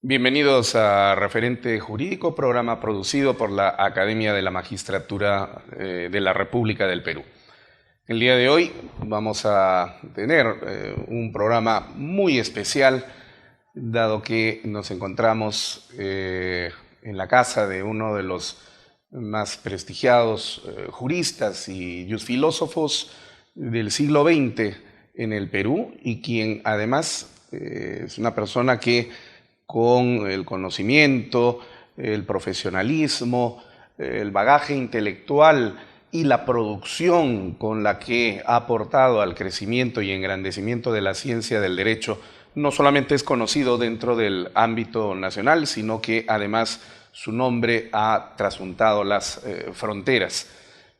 Bienvenidos a Referente Jurídico, programa producido por la Academia de la Magistratura de la República del Perú. El día de hoy vamos a tener un programa muy especial, dado que nos encontramos en la casa de uno de los más prestigiados juristas y filósofos del siglo XX en el Perú, y quien además es una persona que con el conocimiento, el profesionalismo, el bagaje intelectual y la producción con la que ha aportado al crecimiento y engrandecimiento de la ciencia del derecho, no solamente es conocido dentro del ámbito nacional, sino que además su nombre ha traspuntado las fronteras.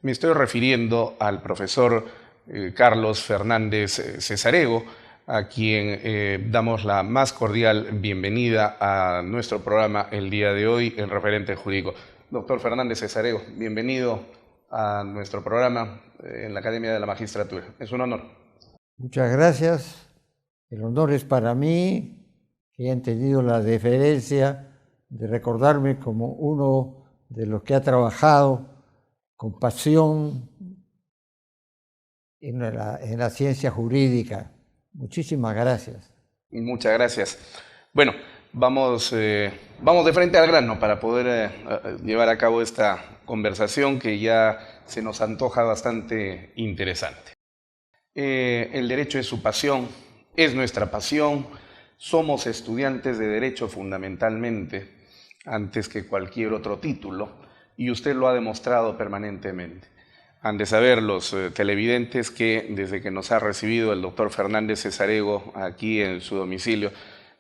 Me estoy refiriendo al profesor Carlos Fernández Cesarego, a quien damos la más cordial bienvenida a nuestro programa el día de hoy en Referente Jurídico. Doctor Fernández Cesarego, bienvenido a nuestro programa en la Academia de la Magistratura. Es un honor. Muchas gracias. El honor es para mí, que hayan tenido la deferencia de recordarme como uno de los que ha trabajado con pasión en la ciencia jurídica. Muchísimas gracias. Muchas gracias. Bueno, vamos de frente al grano para poder llevar a cabo esta conversación que ya se nos antoja bastante interesante. El derecho es su pasión, es nuestra pasión. Somos estudiantes de derecho fundamentalmente, antes que cualquier otro título, y usted lo ha demostrado permanentemente. Han de saber los televidentes que desde que nos ha recibido el doctor Fernández Cesarego aquí en su domicilio,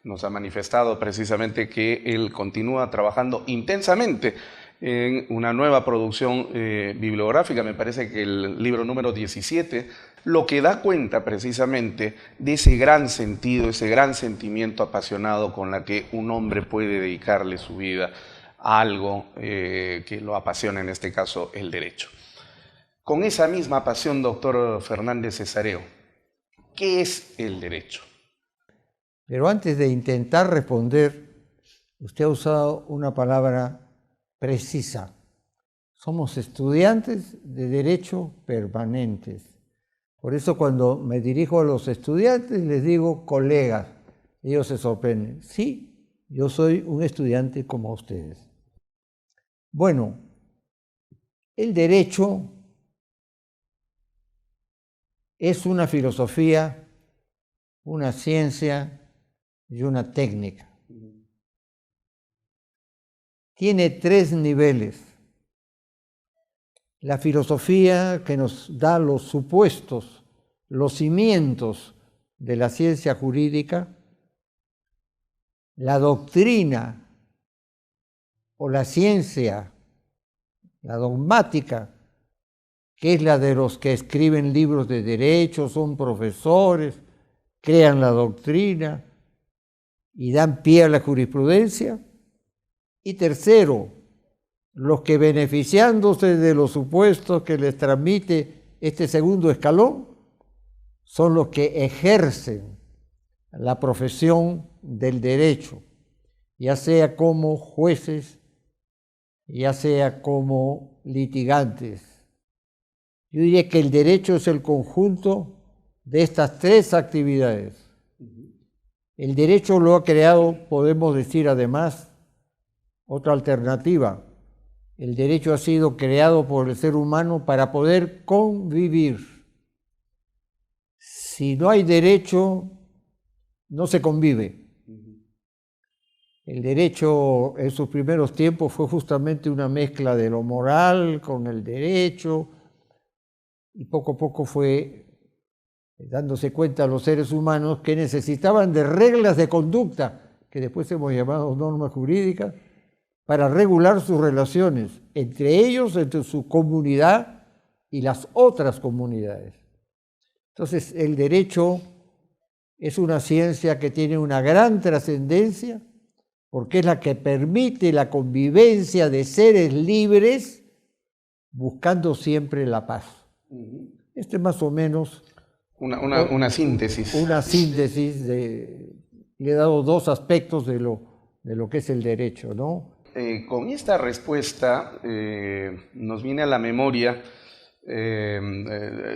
nos ha manifestado precisamente que él continúa trabajando intensamente en una nueva producción bibliográfica, me parece que el libro número 17, lo que da cuenta precisamente de ese gran sentido, ese gran sentimiento apasionado con la que un hombre puede dedicarle su vida a algo que lo apasiona, en este caso el derecho. Con esa misma pasión, doctor Fernández Cesarego, ¿qué es el derecho? Pero antes de intentar responder, usted ha usado una palabra precisa. Somos estudiantes de derecho permanentes. Por eso cuando me dirijo a los estudiantes les digo colegas. Ellos se sorprenden. Sí, yo soy un estudiante como ustedes. Bueno, el derecho es una filosofía, una ciencia y una técnica. Tiene tres niveles. La filosofía, que nos da los supuestos, los cimientos de la ciencia jurídica. La doctrina o la ciencia, la dogmática, que es la de los que escriben libros de derecho, son profesores, crean la doctrina y dan pie a la jurisprudencia. Y tercero, los que, beneficiándose de los supuestos que les transmite este segundo escalón, son los que ejercen la profesión del derecho, ya sea como jueces, ya sea como litigantes. Yo diría que el derecho es el conjunto de estas tres actividades. El derecho lo ha creado, podemos decir además, otra alternativa. El derecho ha sido creado por el ser humano para poder convivir. Si no hay derecho, no se convive. El derecho en sus primeros tiempos fue justamente una mezcla de lo moral con el derecho, y poco a poco fue dándose cuenta los seres humanos que necesitaban de reglas de conducta, que después hemos llamado normas jurídicas, para regular sus relaciones, entre ellos, entre su comunidad y las otras comunidades. Entonces, el derecho es una ciencia que tiene una gran trascendencia, porque es la que permite la convivencia de seres libres, buscando siempre la paz. Este es más o menos una síntesis. Una síntesis le he dado dos aspectos de lo de lo que es el derecho, ¿no? Con esta respuesta nos viene a la memoria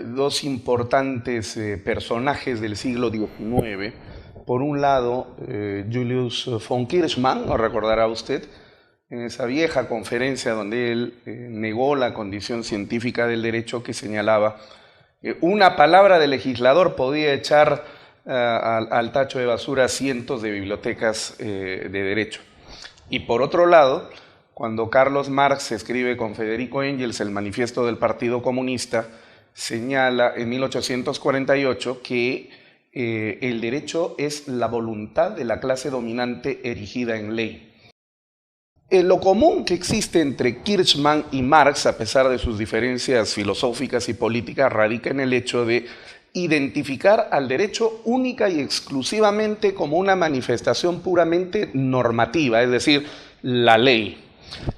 dos importantes personajes del siglo XIX. Por un lado, Julius von Kirchmann, lo recordará usted, en esa vieja conferencia donde él negó la condición científica del derecho, que señalaba que una palabra de legislador podía echar al tacho de basura cientos de bibliotecas de derecho. Y por otro lado, cuando Carlos Marx escribe con Federico Engels el Manifiesto del Partido Comunista, señala en 1848 que el derecho es la voluntad de la clase dominante erigida en ley. Lo común que existe entre Kirchmann y Marx, a pesar de sus diferencias filosóficas y políticas, radica en el hecho de identificar al derecho única y exclusivamente como una manifestación puramente normativa, es decir, la ley.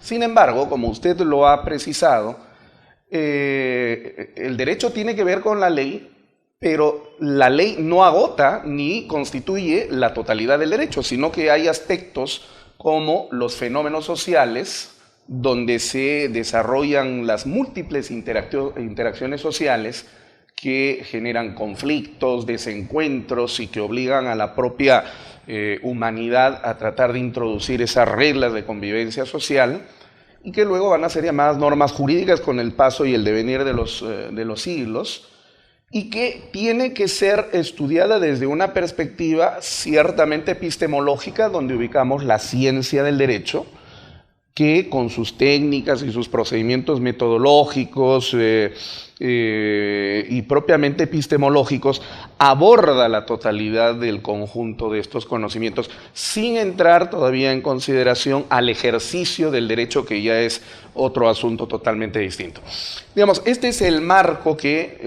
Sin embargo, como usted lo ha precisado, el derecho tiene que ver con la ley, pero la ley no agota ni constituye la totalidad del derecho, sino que hay aspectos como los fenómenos sociales, donde se desarrollan las múltiples interacciones sociales que generan conflictos, desencuentros y que obligan a la propia humanidad a tratar de introducir esas reglas de convivencia social y que luego van a ser llamadas normas jurídicas con el paso y el devenir de los siglos, y que tiene que ser estudiada desde una perspectiva ciertamente epistemológica, donde ubicamos la ciencia del derecho, que con sus técnicas y sus procedimientos metodológicos y propiamente epistemológicos aborda la totalidad del conjunto de estos conocimientos, sin entrar todavía en consideración al ejercicio del derecho, que ya es otro asunto totalmente distinto. Digamos, este es el marco que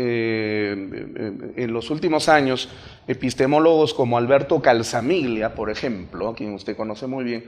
en los últimos años epistemólogos como Alberto Calzamiglia, por ejemplo, a quien usted conoce muy bien,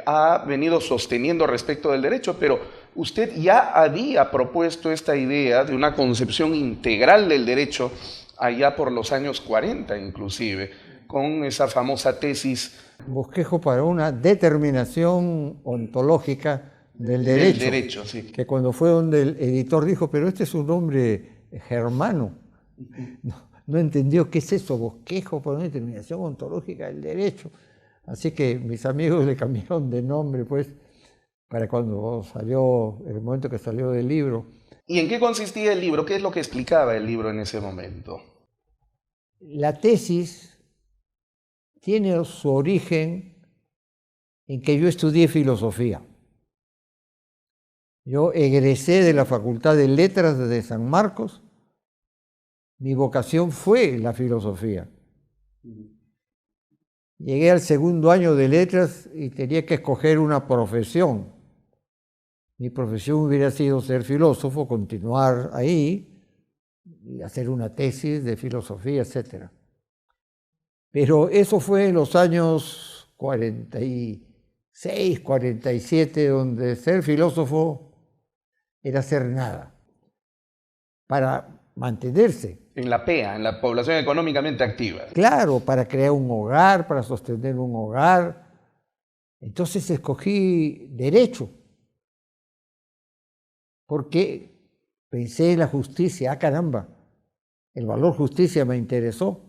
ha venido sosteniendo respecto del derecho, pero usted ya había propuesto esta idea de una concepción integral del derecho allá por los años 40 inclusive, con esa famosa tesis. Bosquejo para una determinación ontológica del derecho. Del derecho, sí. Que cuando fue donde el editor dijo, pero este es un nombre germano. No entendió qué es eso, bosquejo para una determinación ontológica del derecho. Así que mis amigos le cambiaron de nombre, pues, para cuando salió, el momento que salió del libro. ¿Y en qué consistía el libro? ¿Qué es lo que explicaba el libro en ese momento? La tesis tiene su origen en que yo estudié filosofía. Yo egresé de la Facultad de Letras de San Marcos. Mi vocación fue la filosofía. Llegué al segundo año de letras y tenía que escoger una profesión. Mi profesión hubiera sido ser filósofo, continuar ahí y hacer una tesis de filosofía, etc. Pero eso fue en los años 46, 47, donde ser filósofo era hacer nada para mantenerse. En la PEA, en la población económicamente activa. Claro, para crear un hogar, para sostener un hogar. Entonces escogí derecho, porque pensé en la justicia. Caramba, el valor justicia me interesó.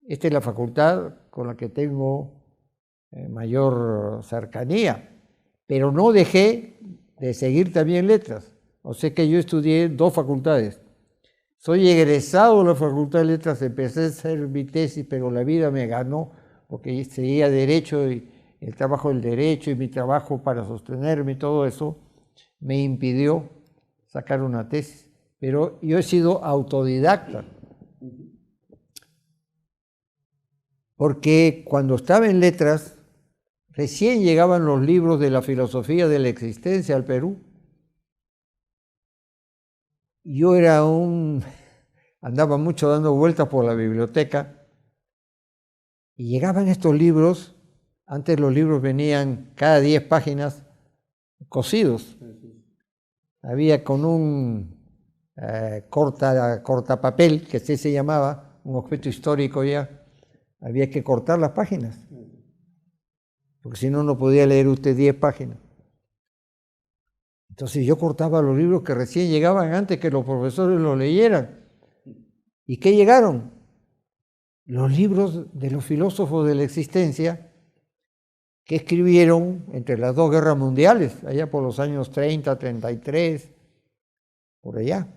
Esta es la facultad con la que tengo mayor cercanía, pero no dejé de seguir también letras. O sea que yo estudié 2 facultades. Soy egresado de la Facultad de Letras, empecé a hacer mi tesis, pero la vida me ganó porque seguía derecho y el trabajo del derecho y mi trabajo para sostenerme y todo eso me impidió sacar una tesis. Pero yo he sido autodidacta. Porque cuando estaba en letras, recién llegaban los libros de la filosofía de la existencia al Perú. Yo andaba mucho dando vueltas por la biblioteca y llegaban estos libros. Antes los libros venían cada 10 páginas cosidos. Había con un cortapapel, que así se llamaba, un objeto histórico ya, había que cortar las páginas. porque si no, no podía leer usted 10 páginas. Entonces yo cortaba los libros que recién llegaban antes que los profesores los leyeran. ¿Y qué llegaron? Los libros de los filósofos de la existencia que escribieron entre las dos guerras mundiales, allá por los años 30, 33, por allá.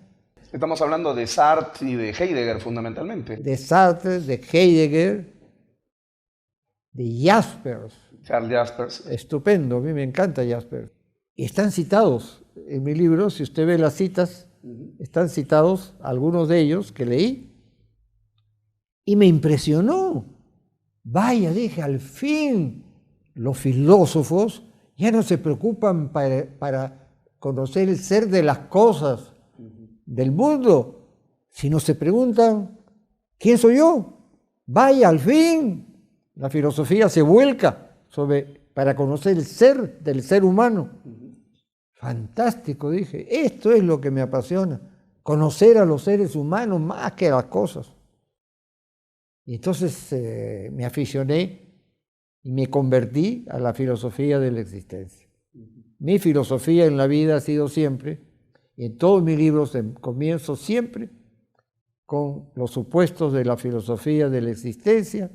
Estamos hablando de Sartre y de Heidegger fundamentalmente. De Sartre, de Heidegger, de Jaspers. Charles Jaspers. Estupendo, a mí me encanta Jaspers. Y están citados en mi libro, si usted ve las citas, están citados algunos de ellos que leí. Y me impresionó. Vaya, dije, al fin los filósofos ya no se preocupan para conocer el ser de las cosas del mundo, sino se preguntan, ¿quién soy yo? Vaya, al fin la filosofía se vuelca para conocer el ser del ser humano. Fantástico, dije, esto es lo que me apasiona, conocer a los seres humanos más que a las cosas. Y entonces me aficioné y me convertí a la filosofía de la existencia. Mi filosofía en la vida ha sido siempre, y en todos mis libros comienzo siempre con los supuestos de la filosofía de la existencia,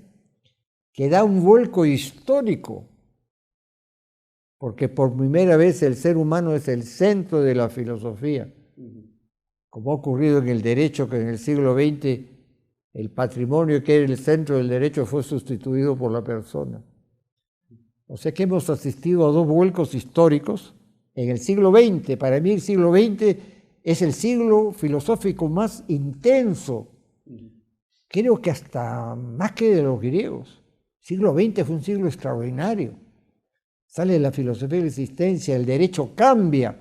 que da un vuelco histórico, porque por primera vez el ser humano es el centro de la filosofía, como ha ocurrido en el derecho, que en el siglo XX el patrimonio, que era el centro del derecho, fue sustituido por la persona. O sea que hemos asistido a dos vuelcos históricos en el siglo XX. Para mí el siglo XX es el siglo filosófico más intenso. Creo que hasta más que de los griegos. El siglo XX fue un siglo extraordinario. Sale la filosofía de la existencia, el derecho cambia.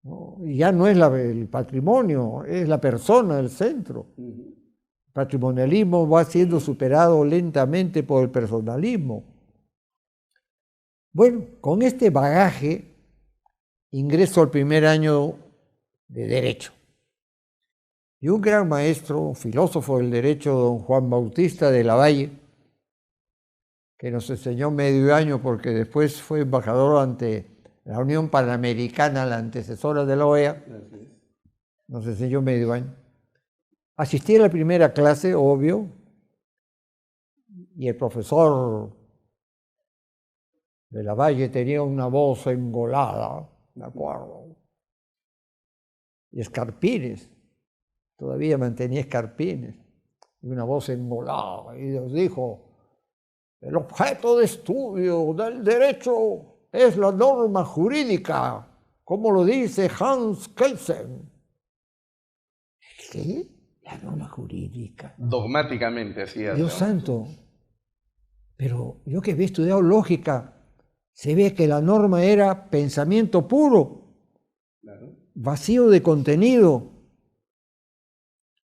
¿No? Y ya no es el patrimonio, es la persona el centro. El patrimonialismo va siendo superado lentamente por el personalismo. Bueno, con este bagaje ingreso al primer año de Derecho. Y un gran maestro, un filósofo del derecho, don Juan Bautista de la Valle, que nos enseñó medio año porque después fue embajador ante la Unión Panamericana, la antecesora de la OEA, nos enseñó medio año. Asistí a la primera clase, obvio, y el profesor de la Valle tenía una voz engolada, me acuerdo, y escarpines, todavía mantenía escarpines, y una voz engolada, y nos dijo, el objeto de estudio del derecho es la norma jurídica, como lo dice Hans Kelsen. ¿Qué? La norma jurídica. Dogmáticamente, así es. Dios santo. Pero yo que había estudiado lógica, se ve que la norma era pensamiento puro, claro, vacío de contenido,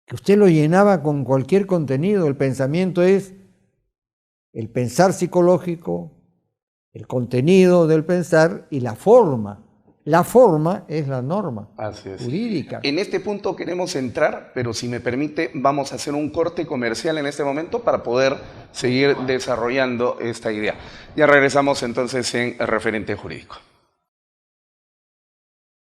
que usted lo llenaba con cualquier contenido. El pensamiento es el pensar psicológico, el contenido del pensar y la forma. La forma es la norma jurídica. En este punto queremos entrar, pero si me permite, vamos a hacer un corte comercial en este momento para poder seguir desarrollando esta idea. Ya regresamos entonces en Referente Jurídico.